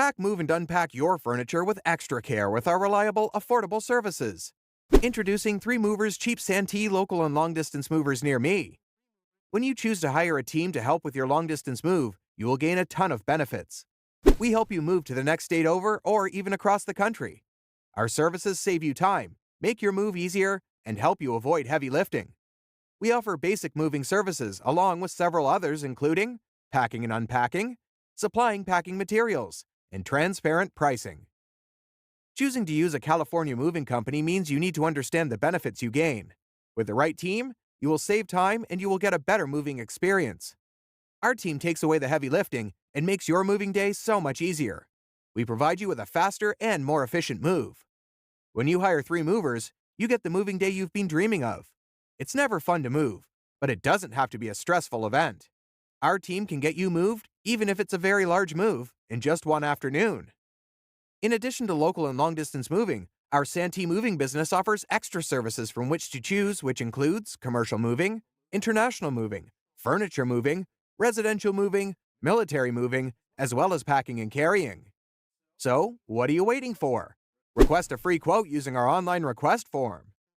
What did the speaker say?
Pack, move, and unpack your furniture with extra care with our reliable, affordable services. Introducing 3 Movers Cheap Santee local and long-distance movers near me. When you choose to hire a team to help with your long-distance move, you will gain a ton of benefits. We help you move to the next state over or even across the country. Our services save you time, make your move easier, and help you avoid heavy lifting. We offer basic moving services along with several others including packing and unpacking, supplying packing materials, and transparent pricing. Choosing to use a California moving company means you need to understand the benefits you gain. With the right team, you will save time and you will get a better moving experience. Our team takes away the heavy lifting and makes your moving day so much easier. We provide you with a faster and more efficient move. When you hire 3 movers, you get the moving day you've been dreaming of. It's never fun to move, but it doesn't have to be a stressful event. Our team can get you moved, even if it's a very large move, in just one afternoon. In addition to local and long-distance moving, our Santee moving business offers extra services from which to choose, which includes commercial moving, international moving, furniture moving, residential moving, military moving, as well as packing and carrying. So, what are you waiting for? Request a free quote using our online request form.